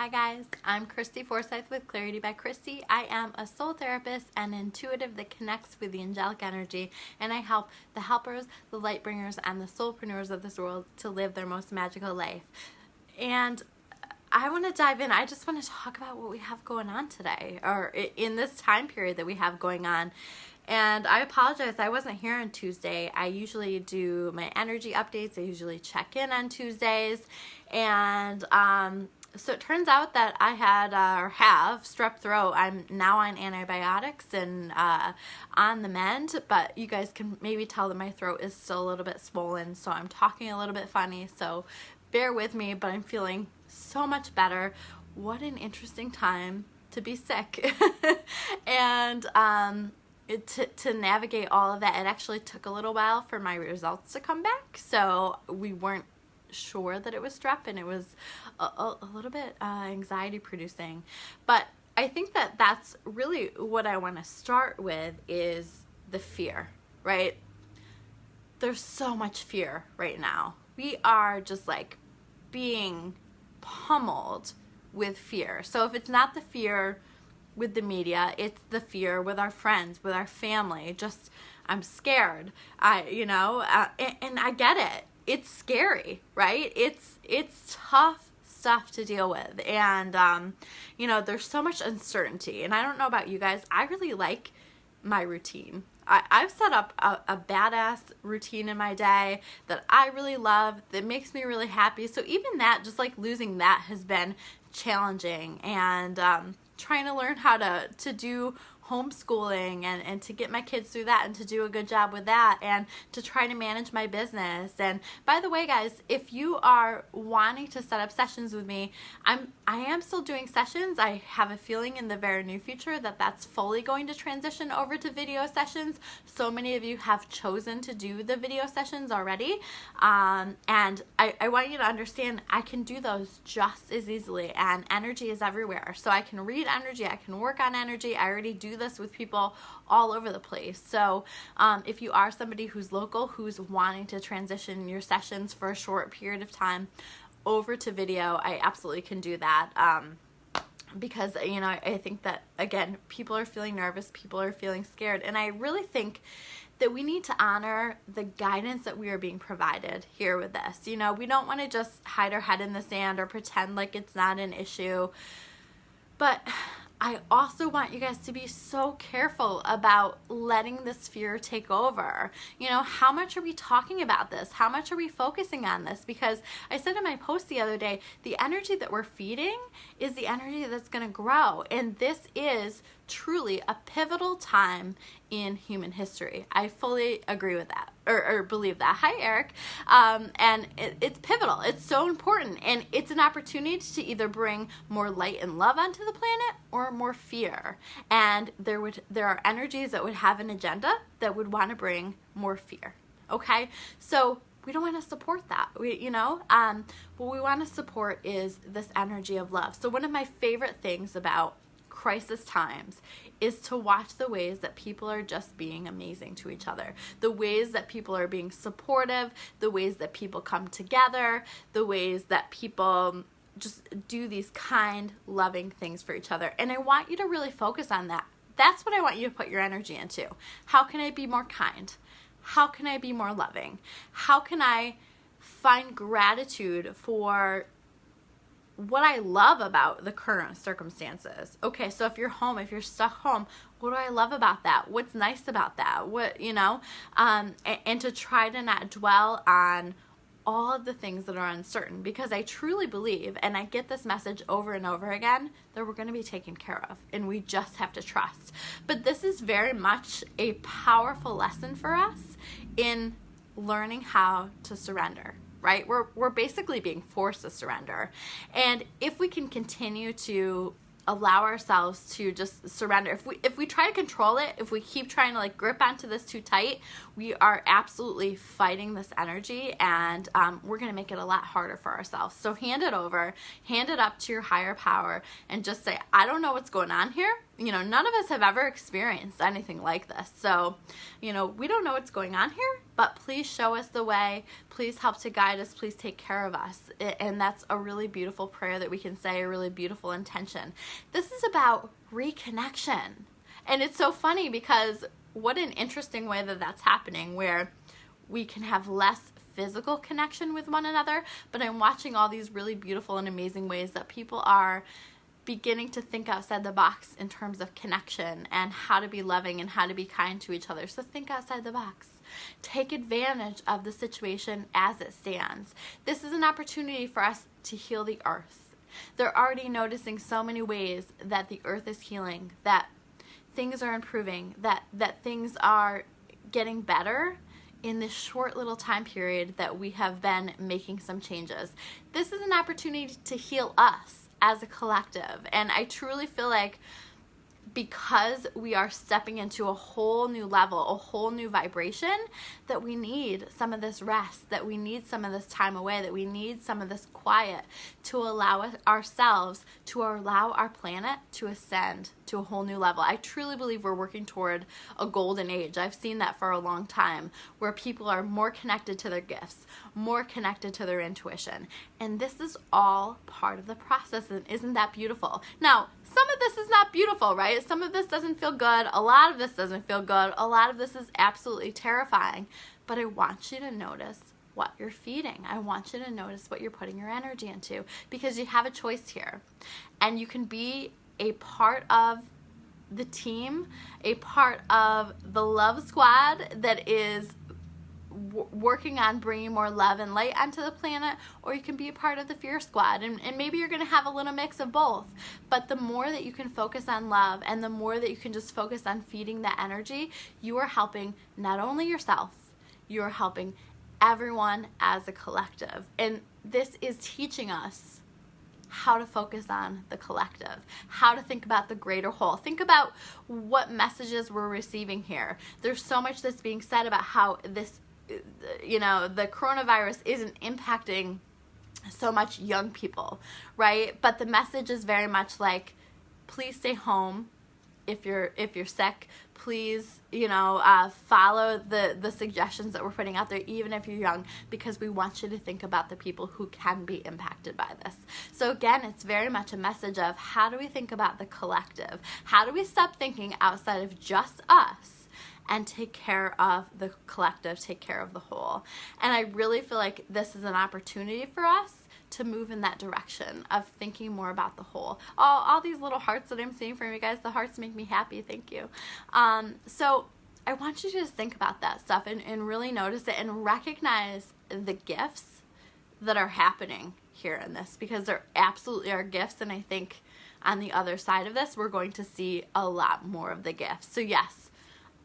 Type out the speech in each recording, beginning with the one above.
Hi guys, I'm Christy Forsyth with Clarity by Christy. I am a soul therapist and intuitive that connects with the angelic energy, and I help the helpers, the light bringers, and the soulpreneurs of this world to live their most magical life. And I want to dive in. I just want to talk about what we have going on today, or in this time period that we have going on. And I apologize, I wasn't here on Tuesday. I usually do my energy updates. I usually check in on Tuesdays. And so it turns out that I had or have strep throat. I'm now on antibiotics and on the mend, but you guys can maybe tell that my throat is still a little bit swollen, so I'm talking a little bit funny, so bear with me, but I'm feeling so much better. What an interesting time to be sick. And to navigate all of that, it actually took a little while for my results to come back, so we weren't sure that it was strep, and it was a little bit anxiety producing. But I think that that's really what I want to start with, is the fear, right? There's so much fear right now. We are just like being pummeled with fear. So if it's not the fear with the media, it's the fear with our friends, with our family. Just, I'm scared. And I get it. It's scary, right? It's tough stuff to deal with. And, there's so much uncertainty. And I don't know about you guys, I really like my routine. I've set up a badass routine in my day that I really love, that makes me really happy. So even that, just like losing that, has been challenging. And trying to learn how to do homeschooling and to get my kids through that and to do a good job with that and to try to manage my business. And by the way, guys, if you are wanting to set up sessions with me, I am still doing sessions. I have a feeling in the very near future that that's fully going to transition over to video sessions. So many of you have chosen to do the video sessions already. And I want you to understand, I can do those just as easily, and energy is everywhere. So I can read energy, I can work on energy. I already do this with people all over the place. So if you are somebody who's local, who's wanting to transition your sessions for a short period of time over to video, I absolutely can do that. Because, I think that, again, people are feeling nervous, people are feeling scared, and I really think that we need to honor the guidance that we are being provided here with this. We don't want to just hide our head in the sand or pretend like it's not an issue. But I also want you guys to be so careful about letting this fear take over. How much are we talking about this? How much are we focusing on this? Because I said in my post the other day, the energy that we're feeding is the energy that's going to grow. And this is truly a pivotal time in human history. I fully agree with that, or believe that. Hi, Eric. And it's pivotal. It's so important. And it's an opportunity to either bring more light and love onto the planet or more fear. And there are energies that would have an agenda that would want to bring more fear. Okay? So we don't want to support that. What we want to support is this energy of love. So one of my favorite things about crisis times is to watch the ways that people are just being amazing to each other, the ways that people are being supportive, the ways that people come together, the ways that people just do these kind, loving things for each other. And I want you to really focus on that. That's what I want you to put your energy into. How can I be more kind? How can I be more loving? How can I find gratitude for what I love about the current circumstances? Okay, so if you're home, if you're stuck home, what do I love about that? What's nice about that? And to try to not dwell on all of the things that are uncertain, because I truly believe, and I get this message over and over again, that we're going to be taken care of, and we just have to trust. But this is very much a powerful lesson for us in learning how to surrender. Right? We're basically being forced to surrender. And if we can continue to allow ourselves to just surrender, if we try to control it, if we keep trying to grip onto this too tight, we are absolutely fighting this energy, and we're going to make it a lot harder for ourselves. So hand it over, hand it up to your higher power, and just say, I don't know what's going on here, none of us have ever experienced anything like this. So, we don't know what's going on here, but please show us the way. Please help to guide us. Please take care of us. And that's a really beautiful prayer that we can say, a really beautiful intention. This is about reconnection. And it's so funny because what an interesting way that that's happening, where we can have less physical connection with one another, but I'm watching all these really beautiful and amazing ways that people are beginning to think outside the box in terms of connection and how to be loving and how to be kind to each other. So think outside the box. Take advantage of the situation as it stands. This is an opportunity for us to heal the earth. They're already noticing so many ways that the earth is healing, that things are improving, that things are getting better in this short little time period that we have been making some changes. This is an opportunity to heal us as a collective. And I truly feel like because we are stepping into a whole new level, a whole new vibration, that we need some of this rest, that we need some of this time away, that we need some of this quiet to allow ourselves, to allow our planet to ascend to a whole new level. I truly believe we're working toward a golden age. I've seen that for a long time, where people are more connected to their gifts, more connected to their intuition. And this is all part of the process. And isn't that beautiful? Now, some of this is not beautiful, right? Some of this doesn't feel good. A lot of this doesn't feel good. A lot of this is absolutely terrifying. But I want you to notice what you're feeding. I want you to notice what you're putting your energy into, because you have a choice here. And you can be a part of the team, a part of the love squad that is working on bringing more love and light onto the planet, or you can be a part of the fear squad, and maybe you're going to have a little mix of both. But the more that you can focus on love, and the more that you can just focus on feeding that energy, you are helping not only yourself, you are helping everyone as a collective. And this is teaching us how to focus on the collective, how to think about the greater whole. Think about what messages we're receiving here. There's so much that's being said about how this, the coronavirus isn't impacting so much young people, right? But the message is very much like, please stay home. If you're sick, please, follow the suggestions that we're putting out there, even if you're young, because we want you to think about the people who can be impacted by this. So again, it's very much a message of, how do we think about the collective? How do we stop thinking outside of just us and take care of the collective, take care of the whole? And I really feel like this is an opportunity for us to move in that direction of thinking more about the whole. All these little hearts that I'm seeing from you guys, the hearts make me happy. Thank you. So I want you to just think about that stuff and really notice it and recognize the gifts that are happening here in this, because there absolutely are gifts. And I think on the other side of this, we're going to see a lot more of the gifts. So yes,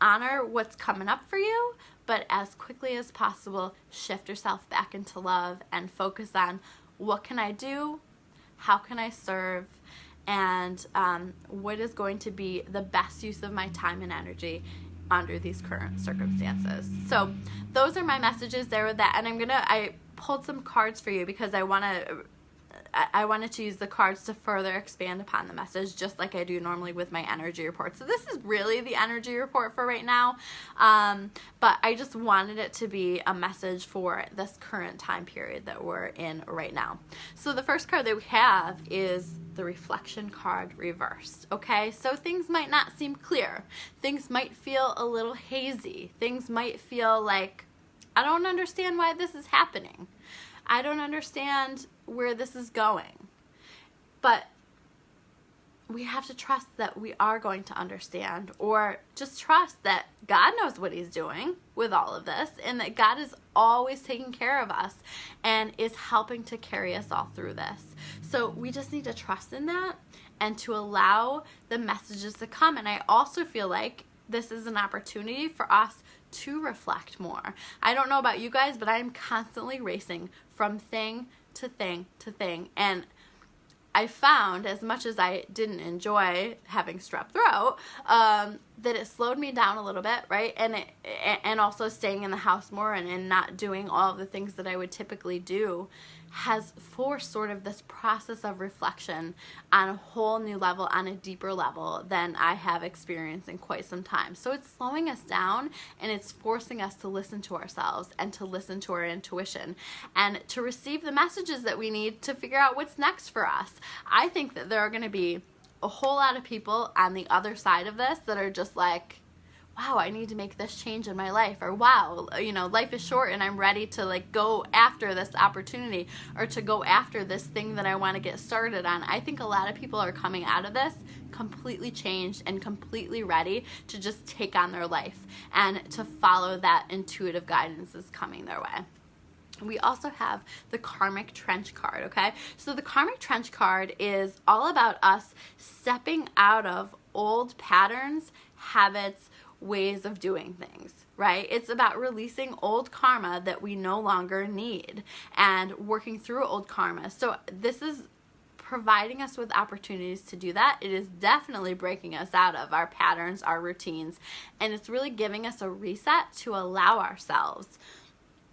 honor what's coming up for you, but as quickly as possible, shift yourself back into love and focus on, what can I do? How can I serve? And what is going to be the best use of my time and energy under these current circumstances? So those are my messages there with that. And I pulled some cards for you because I wanted to use the cards to further expand upon the message, just like I do normally with my energy report. So this is really the energy report for right now, but I just wanted it to be a message for this current time period that we're in right now. So the first card that we have is the reflection card reversed. Okay, so things might not seem clear. Things might feel a little hazy. Things might feel like, I don't understand why this is happening. I don't understand where this is going. But we have to trust that we are going to understand, or just trust that God knows what he's doing with all of this, and that God is always taking care of us and is helping to carry us all through this. So we just need to trust in that and to allow the messages to come. And I also feel like this is an opportunity for us to reflect more. I don't know about you guys, but I'm constantly racing from thing to thing to thing. And I found, as much as I didn't enjoy having strep throat, that it slowed me down a little bit, right? And also staying in the house more and not doing all of the things that I would typically do has forced sort of this process of reflection on a whole new level, on a deeper level than I have experienced in quite some time. So it's slowing us down, and it's forcing us to listen to ourselves and to listen to our intuition and to receive the messages that we need to figure out what's next for us. I think that there are going to be a whole lot of people on the other side of this that are just like, wow, I need to make this change in my life, or wow, life is short and I'm ready to like go after this opportunity or to go after this thing that I want to get started on. I think a lot of people are coming out of this completely changed and completely ready to just take on their life and to follow that intuitive guidance that's coming their way. We also have the karmic trench card, okay? So the karmic trench card is all about us stepping out of old patterns, habits, ways of doing things, right? It's about releasing old karma that we no longer need and working through old karma. So this is providing us with opportunities to do that. It is definitely breaking us out of our patterns, our routines, and it's really giving us a reset to allow ourselves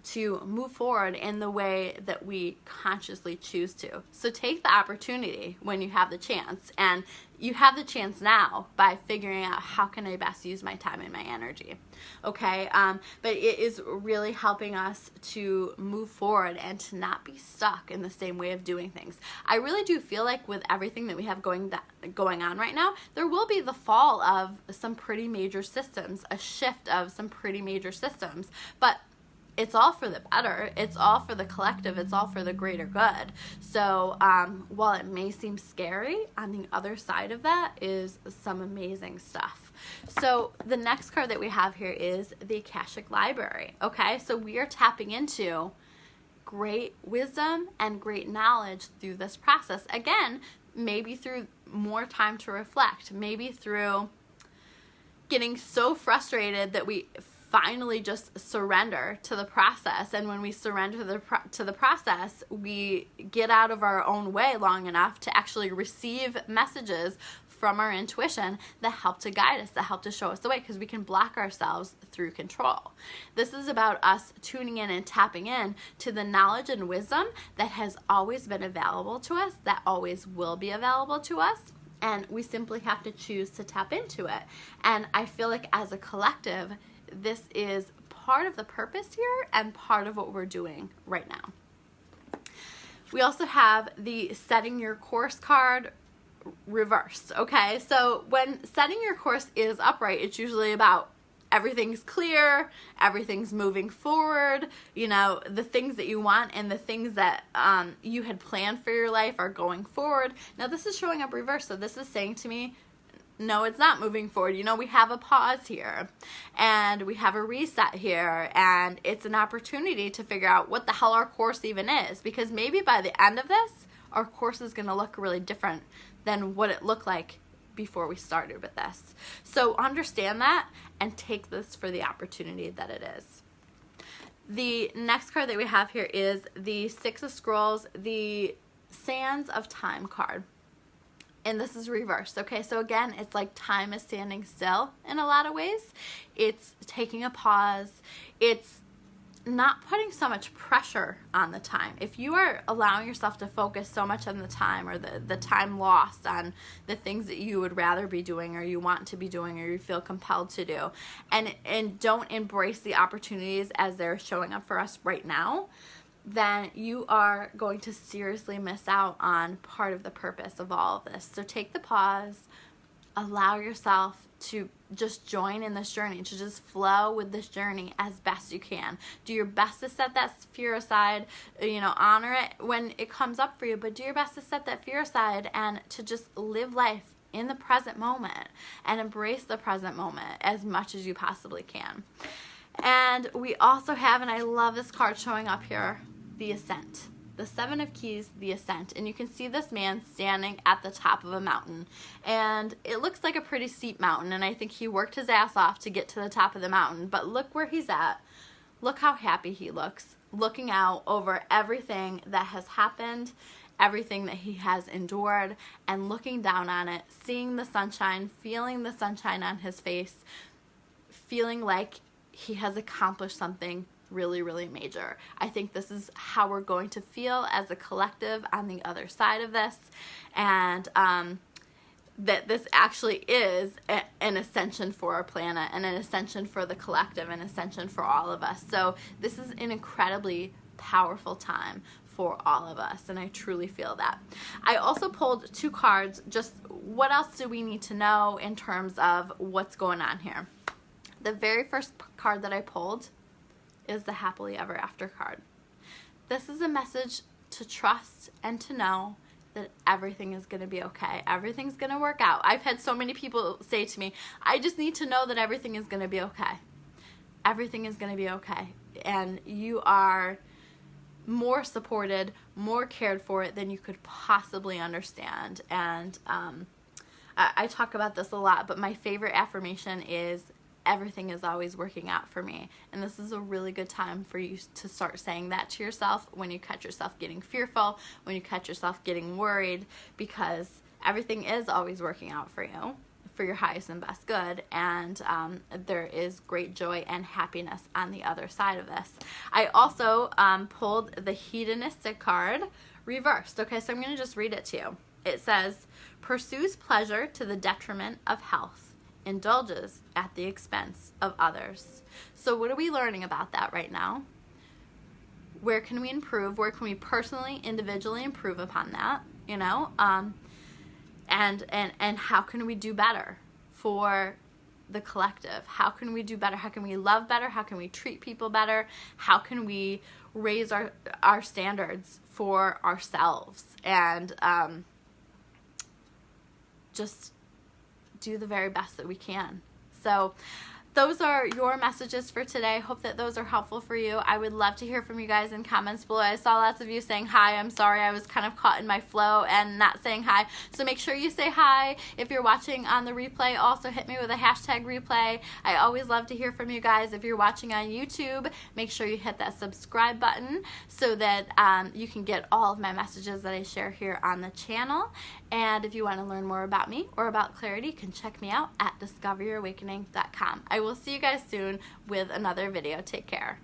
to move forward in the way that we consciously choose to. So take the opportunity when you have the chance, and you have the chance now by figuring out how can I best use my time and my energy, okay? But it is really helping us to move forward and to not be stuck in the same way of doing things. I really do feel like with everything that we have going on right now, there will be the fall of some pretty major systems, a shift of some pretty major systems, but it's all for the better. It's all for the collective. It's all for the greater good. So while it may seem scary, on the other side of that is some amazing stuff. So the next card that we have here is the Akashic Library. Okay, so we are tapping into great wisdom and great knowledge through this process. Again, maybe through more time to reflect, maybe through getting so frustrated that we finally just surrender to the process. And when we surrender to the process, we get out of our own way long enough to actually receive messages from our intuition that help to guide us, that help to show us the way, because we can block ourselves through control. This is about us tuning in and tapping in to the knowledge and wisdom that has always been available to us, that always will be available to us. And we simply have to choose to tap into it. And I feel like as a collective, this is part of the purpose here and part of what we're doing right now. We also have the setting your course card reversed, okay? So when setting your course is upright, it's usually about everything's clear, everything's moving forward, the things that you want and the things that you had planned for your life are going forward. Now this is showing up reversed, so this is saying to me, no, it's not moving forward. We have a pause here and we have a reset here, and it's an opportunity to figure out what the hell our course even is, because maybe by the end of this, our course is going to look really different than what it looked like before we started with this. So understand that and take this for the opportunity that it is. The next card that we have here is the Six of Scrolls, the Sands of Time card. And this is reversed, okay? So again, it's like time is standing still in a lot of ways. It's taking a pause. It's not putting so much pressure on the time. If you are allowing yourself to focus so much on the time, or the time lost on the things that you would rather be doing or you want to be doing or you feel compelled to do, and don't embrace the opportunities as they're showing up for us right now, then you are going to seriously miss out on part of the purpose of all of this. So take the pause, allow yourself to just join in this journey, to just flow with this journey as best you can. Do your best to set that fear aside, honor it when it comes up for you, but do your best to set that fear aside and to just live life in the present moment and embrace the present moment as much as you possibly can. And we also have, and I love this card showing up here, the Ascent. The Seven of Keys, the Ascent. And you can see this man standing at the top of a mountain. And it looks like a pretty steep mountain, and I think he worked his ass off to get to the top of the mountain. But look where he's at. Look how happy he looks, looking out over everything that has happened everything that he has endured and looking down on it, seeing the sunshine, feeling the sunshine on his face, feeling like he has accomplished something really, really major. I think this is how we're going to feel as a collective on the other side of this, and that this actually is an ascension for our planet and an ascension for the collective, an ascension for all of us. So this is an incredibly powerful time for all of us, and I truly feel that. I also pulled 2 cards, just what else do we need to know in terms of what's going on here. The very first card that I pulled is the happily ever after card. This is a message to trust and to know that everything is going to be okay. Everything's going to work out. I've had so many people say to me, I just need to know that everything is going to be okay. Everything is going to be okay. And you are more supported, more cared for than you could possibly understand. And I talk about this a lot, but my favorite affirmation is everything is always working out for me. And this is a really good time for you to start saying that to yourself when you catch yourself getting fearful, when you catch yourself getting worried, because everything is always working out for you, for your highest and best good, and there is great joy and happiness on the other side of this. I also pulled the hedonistic card reversed. Okay, so I'm going to just read it to you. It says, pursues pleasure to the detriment of health, indulges at the expense of others. So what are we learning about that right now? Where can we improve? Where can we personally, individually improve upon that? You know, and how can we do better for the collective? How can we do better? How can we love better? How can we treat people better? How can we raise our standards for ourselves and just do the very best that we can? So those are your messages for today. Hope that those are helpful for you. I would love to hear from you guys in comments below. I saw lots of you saying hi. I'm sorry, I was kind of caught in my flow and not saying hi. So make sure you say hi. If you're watching on the replay, also hit me with a hashtag replay. I always love to hear from you guys. If you're watching on YouTube, make sure you hit that subscribe button so that you can get all of my messages that I share here on the channel. And if you want to learn more about me or about clarity, you can check me out at discoveryyourawakening.com. I will see you guys soon with another video. Take care.